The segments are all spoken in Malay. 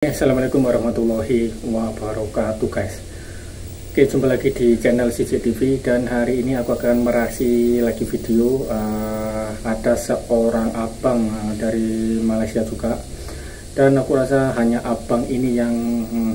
Assalamualaikum warahmatullahi wabarakatuh guys. Oke, jumpa lagi di channel CCTV dan hari ini aku akan merasi lagi video. Ada seorang abang dari Malaysia juga, dan aku rasa hanya abang ini yang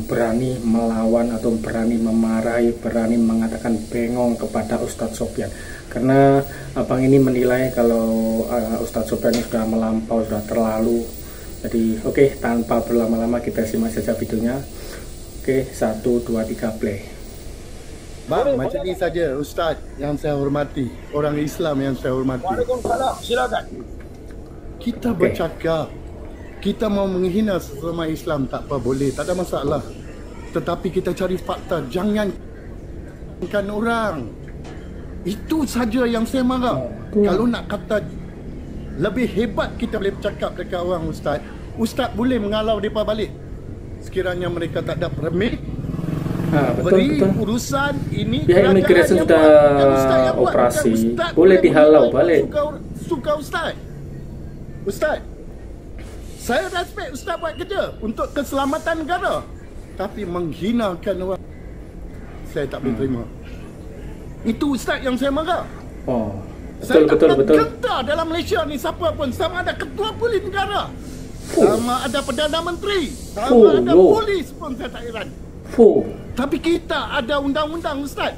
berani melawan atau berani memarahi, berani mengatakan bengong kepada Ustadz Sopyan. Karena abang ini menilai kalau Ustadz Sopyan ini sudah melampau, sudah terlalu. Jadi oke, tanpa berlama-lama kita simak saja videonya. Oke, 1, 2, 3 play. Bang, macam ni saja Ustaz yang saya hormati, orang Islam yang saya hormati. Waalaikumsalam, silakan. Kita bercakap, kita mau menghina sesama Islam tak apa, boleh, tak ada masalah. Tetapi kita cari fakta, jangan kan orang. Itu saja yang saya marah. Kalau nak kata lebih hebat, kita boleh bercakap dekat orang Ustaz. Ustaz boleh mengalau mereka balik sekiranya mereka tak ada permit. Beri urusan ini pihak imigrasi sudah operasi, boleh dihalau balik. Suka Ustaz. Ustaz, saya respect Ustaz buat kerja untuk keselamatan negara, tapi menghinakan orang, saya tak boleh terima. Itu Ustaz yang saya marah. Saya betul. Gentar dalam Malaysia ni siapa pun, sama ada ketua polis negara, sama ada Perdana Menteri, sama ada polis pun, saya tak heran. Tapi kita ada undang-undang Ustaz.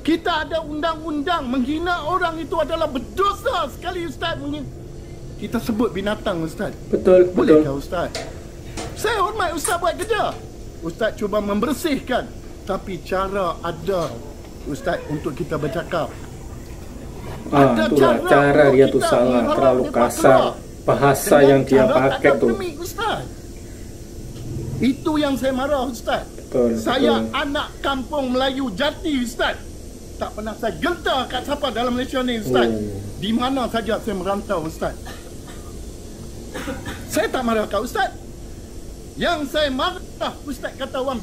Kita ada undang-undang. Menghina orang itu adalah berdosa sekali Ustaz. Kita sebut binatang Ustaz. Betul. Bolehkah Ustaz? Saya hormat Ustaz buat kerja. Ustaz cuba membersihkan, tapi cara ada Ustaz untuk kita bercakap. Itulah cara dia tuh salah, terlalu kasar bahasa yang dia pakai tuh. Itu yang saya marah Ustaz. Saya anak kampung Melayu Jati Ustaz. Tak pernah saya gentar kat siapa dalam Malaysia ni Ustaz. Di mana saja saya merantau Ustaz. Saya tak marah kat Ustaz. Yang saya marah Ustaz kata orang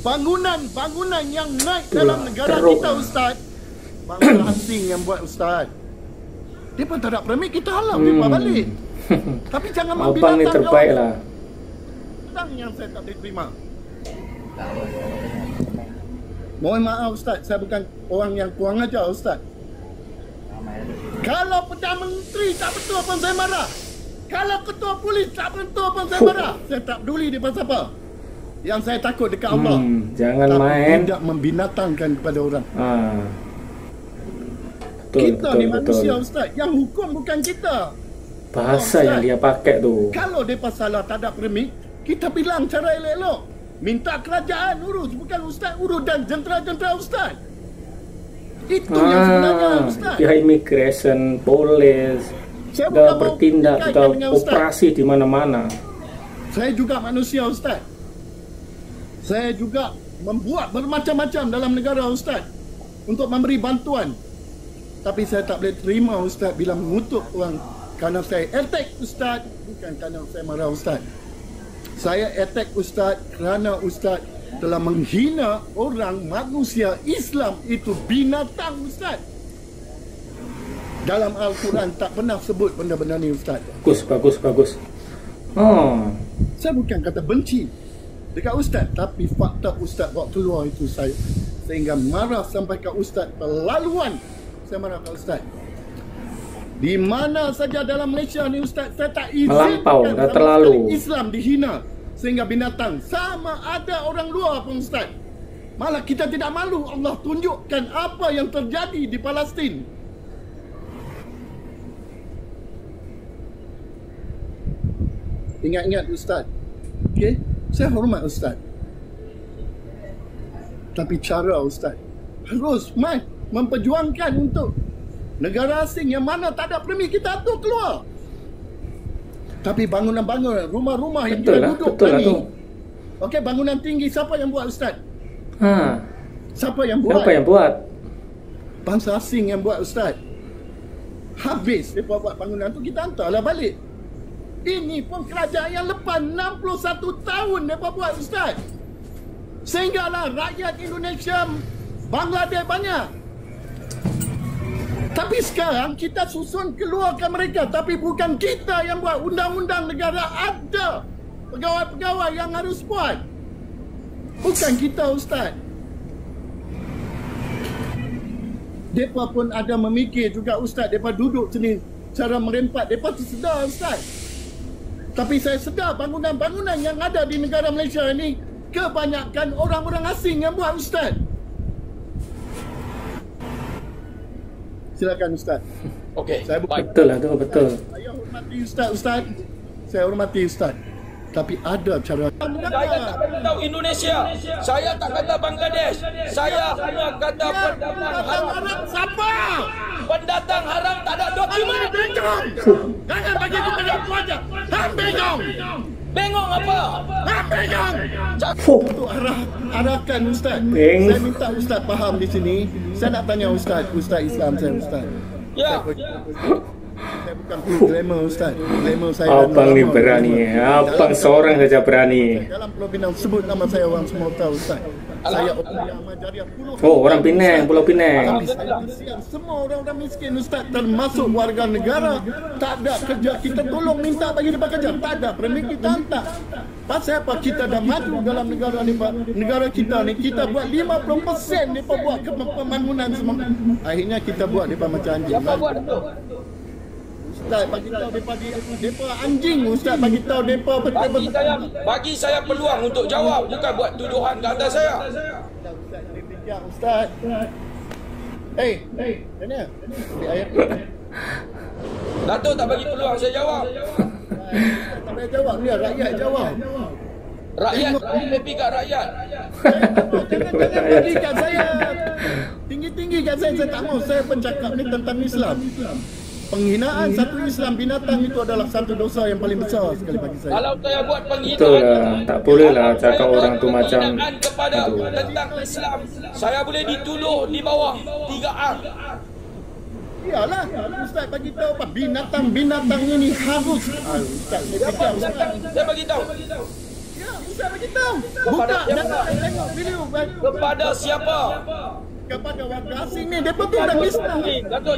bangunan yang naik dalam negara kita Ustaz, bangunan asing yang buat Ustaz. Dia pun tak ada permit, kita halau dia balik. Tapi jangan abang ni terbaik lah. Yang saya tak boleh terima. Mohon maaf Ustaz, saya bukan orang yang kurang ajar Ustaz. Kalau Perdana Menteri tak betul pun saya marah. Kalau ketua polis tak betul pun saya marah. Saya tak peduli dia pasal apa. Yang saya takut dekat Allah. Jangan tapi main. tidak membinatangkan kepada orang. Kita Betul, ni manusia Ustaz. Yang hukum bukan kita. Bahasa yang dia pakai tuh. Kalau mereka salah tak ada permit, kita bilang cara elok-elok. Minta kerajaan urus, bukan Ustaz urus dan jentera-jentera Ustaz. Itu yang sebenarnya Ustaz. Pihak imigrasi, polis sudah bertindak, sudah operasi di mana-mana. Saya juga manusia Ustaz. Saya juga membuat bermacam-macam dalam negara Ustaz untuk memberi bantuan. Tapi saya tak boleh terima Ustaz bila mengutuk orang kerana saya attack Ustaz, bukan kerana saya marah Ustaz. Saya attack Ustaz kerana Ustaz telah menghina orang manusia Islam itu binatang Ustaz. Dalam Al-Quran tak pernah sebut benda-benda ni Ustaz. Bagus. Saya bukan kata benci dekat Ustaz, tapi fakta Ustaz bawa keluar itu saya sehingga marah sampai ke Ustaz terlaluan. Saya marah ke Ustaz. Di mana saja dalam Malaysia ni Ustaz, saya tak izinkan dah terlalu Islam dihina sehingga binatang. Sama ada orang luar pun Ustaz. Malah kita tidak malu. Allah tunjukkan apa yang terjadi di Palestin. Ingat-ingat Ustaz. Okey, saya hormat Ustaz. Tapi cara Ustaz harus memperjuangkan untuk negara asing yang mana tak ada permit, kita atur keluar. Tapi bangunan-bangunan, rumah-rumah yang kita duduk ni, okey, bangunan tinggi siapa yang buat Ustaz? Siapa yang buat? Bangsa asing yang buat Ustaz. Habis mereka buat bangunan tu, kita hantarlah balik. Ini pun kerajaan yang lepas 61 tahun mereka buat Ustaz. Sehinggalah rakyat Indonesia, Bangladesh banyak Tapi sekarang kita susun keluarkan mereka. Tapi bukan kita yang buat undang-undang negara. Ada pegawai-pegawai yang harus buat. Bukan kita, Ustaz. Mereka pun ada memikir juga, Ustaz. Mereka duduk sini cara merempat. Mereka tersedar, Ustaz. Tapi saya sedar bangunan-bangunan yang ada di negara Malaysia ini kebanyakan orang-orang asing yang buat, Ustaz. Silakan, Ustaz. Okey, Saya bukan, Betul lah tu, betul. saya hormati Ustaz, Ustaz. Saya hormati Ustaz. Tapi ada cara. Saya tak kata Indonesia. Saya tak kata Bangladesh. Saya hanya kata pendatang haram. Siapa? Pendatang haram tak ada dokumen. Bengong! Jangan bagi kepada aku aja. Hang bengong! Bengong apa? Hang bengong! Fuh. Untuk arahkan Ustaz. Beng. Saya minta Ustaz faham di sini. Saya nak tanya Ustaz. Ustaz Islam saya, Ustaz. Ya. Saya bukan glamour, Ustaz. Glamour saya. Abang ni berani. Abang seorang saja berani. Dalam Pulau Pinang sebut nama saya, orang semua tahu, Ustaz. Saya Ahmad Jariah puluhan. Oh, orang Penang, Pulau Penang. Tapi saya kesian semua orang-orang miskin, Ustaz, termasuk warga negara. Tak ada kerja, kita tolong minta bagi mereka kerja. Tak ada, permit kita hantar. Pasal apa kita dah maju dalam negara ni, Pak? Negara kita ni, kita buat 50% mereka buat pembangunan semua. Akhirnya kita buat mereka macam anjing. Siapa buat itu? Ustaz bagi tahu mereka anjing, Ustaz bagi tahu mereka betul-betul. Bagi saya peluang untuk jawab, bukan buat tuduhan ke atas saya. Ustaz, dia bijak, Ustaz. Hey, mana? Ambil ayat. Datuk tak bagi peluang saya jawab. Tak payah jawab, biar rakyat jawab. Rakyat, lebih kat rakyat. Jangan berikan saya tinggi-tinggi kat saya tak mau. Saya pencakap ni tentang Islam. Penghinaan satu Islam binatang itu adalah satu dosa yang paling besar sekali bagi saya. Kalau saya buat penghinaan, Betul lah. Tak boleh lah cakap orang tu macam kepada tentang Islam, saya boleh dituduh di bawah 3R. Iyalah, Ustaz bagi tahu apa binatang-binatang ini harus. Ustaz, saya fikir Ustaz. Saya bagi tahu. Ya, Ustaz bagi tahu. Buka dan tengok video Kepada siapa? kepada warga asing ni. Depa tu orang Islam. Datuk,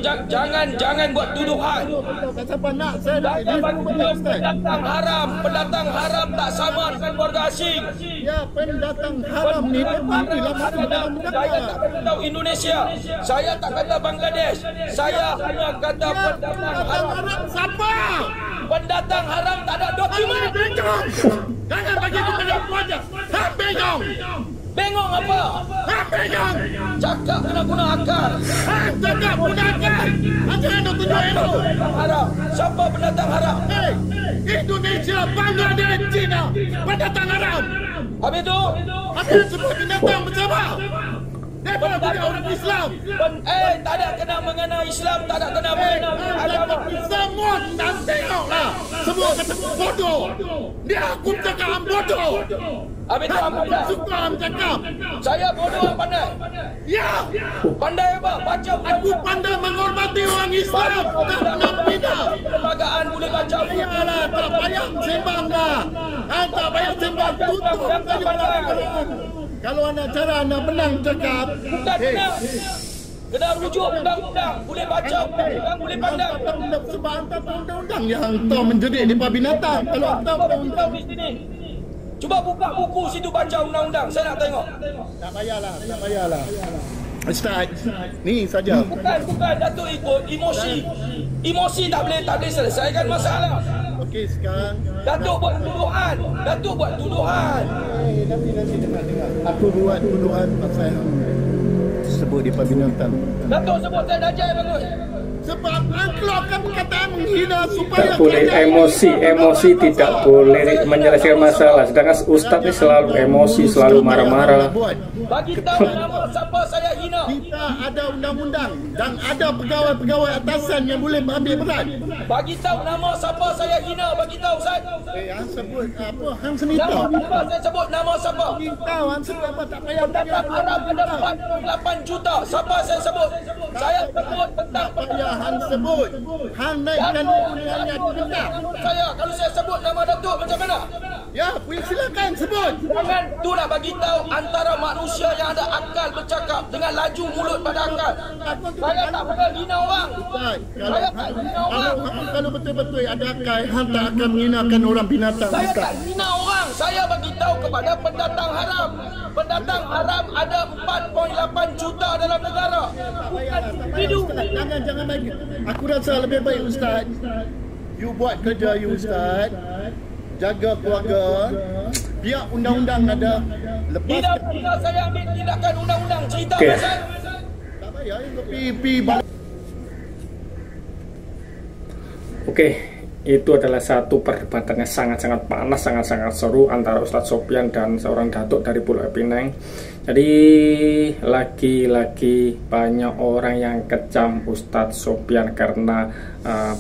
jangan buat tuduhan. Tak siapa nak saya dah Saya bagi tahu pendatang haram tak sama dengan warga asing. Ya, pendatang haram ni depa ni lah masuk dalam Saya negara. tak kata Indonesia. Saya tak kata Bangladesh. Saya hanya kata pendatang haram. Siapa? Pendatang haram tak ada dokumen. Bengong! Jangan bagi kepada aku aja. Hang bengong! Bengong apa? Hang bengong! Cakap kena guna akal. Hang cakap gunakan! Jangan nak tunjuk itu! Pendatang haram. Siapa pendatang haram? Hei! Indonesia, Bangladesh, China! Pendatang haram! Habis tu? Apa semua binatang bersama? Mereka tidak orang Islam! Tak ada kena mengena Islam, tak ada kena mengena agama. Semua nak tengoklah! Semua kata bodoh! Dia aku cakap hang bodoh! Habis tu apa? Hang suka hang cakap! Saya bodoh yang pandai. Ya! Pandai apa? Baca Aku pandai menghormati orang Islam! Tak nak bina! perlembagaan boleh baca. Iyalah, tak payah sembang dah! Tak payah sembang! Tutup saja! Kalau anak cara anak menang cakap, Tak kena. Kena rujuk undang-undang. Boleh baca undang-undang, boleh pandang. sebab hantar undang-undang yang hantar menjerit di binatang. Kalau hantar undang-undang, Di sini. Cuba buka buku situ baca undang-undang. Saya nak tengok. tak payahlah, tak payahlah. Ustaz, ni saja. Bukan. Datuk ikut emosi. Emosi tak boleh selesaikan masalah. Okey, sekarang Datuk buat tuduhan. nanti dengar. Aku buat tuduhan pasal sebut di binatang. Datuk sebut saya dajal bagus. Sebab keluarkan perkataan menghina supaya tak boleh emosi tidak boleh menyelesaikan masalah. Sedangkan Ustaz ni selalu emosi, selalu marah-marah. Bagi tahu nama siapa saya hina. Kita ada undang-undang dan ada pegawai-pegawai atasan yang boleh ambil peran. Bagi tahu nama siapa saya hina. Bagi tahu Ustaz. Hang sebut apa? Hang senita. Nama siapa saya sebut nama siapa? Tahu hang sebut apa? Tak payah tanya. Pendatang Arab ada 48 juta. Siapa saya sebut? Saya sebut tentang Payah hang sebut. Hang naikkan dunia kita. saya. Kalau saya sebut nama Datuk macam mana? Ya, silakan sebut. Jangan itulah bagi tahu antara manusia yang ada akal bercakap dengan laju mulut pada akal. Saya tak pernah hina orang. Saya tak hina orang. Kalau betul-betul ada akal, hang tak akan menghinakan orang binatang. Saya tak hina orang. Saya bagi tahu kepada pendatang haram. Pendatang haram ada 4.8 juta dalam negara. Jangan bagi. Aku rasa lebih baik Ustaz, you buat kerja you Ustaz. Jaga keluarga. Biar undang-undang ada. Lepas tidak saya ambil tindakan undang-undang. Cerita Okay. pasal tak payah pergi balik. Oke, itu adalah satu perdebatan yang sangat-sangat panas, sangat-sangat seru antara Ustadz Sopyan dan seorang datuk dari Pulau Pinang. Jadi lagi-lagi banyak orang yang kecam Ustadz Sopyan karena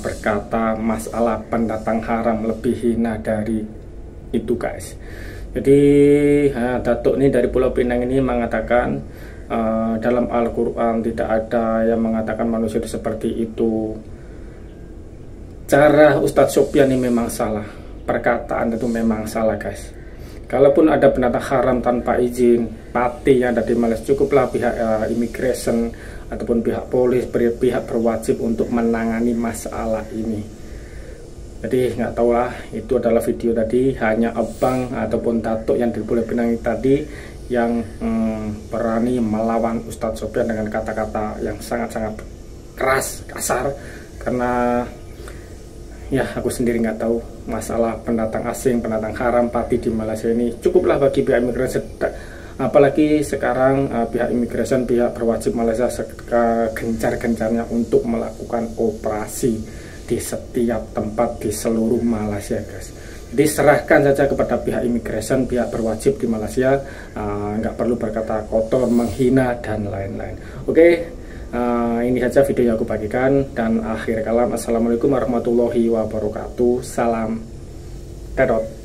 berkata masalah pendatang haram lebih hina dari itu, guys. Jadi datuk ini dari Pulau Pinang ini mengatakan dalam Al-Quran tidak ada yang mengatakan manusia itu seperti itu. Cara Ustadz Sopyan ini memang salah, perkataan itu memang salah, guys. Kalaupun ada pendatang haram tanpa izin, pati yang ada di Malaysia, cukuplah pihak immigration ataupun pihak polis, pihak berwajib untuk menangani masalah ini. Jadi nggak tahulah, itu adalah video tadi hanya abang ataupun datuk yang di Pulau Pinang tadi yang berani melawan Ustadz Sopyan dengan kata-kata yang sangat-sangat keras, kasar, karena ya aku sendiri nggak tahu masalah pendatang asing, pendatang haram pati di Malaysia ini. Cukuplah bagi pihak imigrasi, apalagi sekarang pihak imigrasi, pihak berwajib Malaysia gencar-gencarnya untuk melakukan operasi di setiap tempat di seluruh Malaysia, guys. Jadi serahkan saja kepada pihak imigrasi, pihak berwajib di Malaysia, nggak perlu berkata kotor, menghina dan lain-lain. Oke. Ini saja video yang aku bagikan, dan akhir kalam, assalamualaikum warahmatullahi wabarakatuh. Salam Tedot.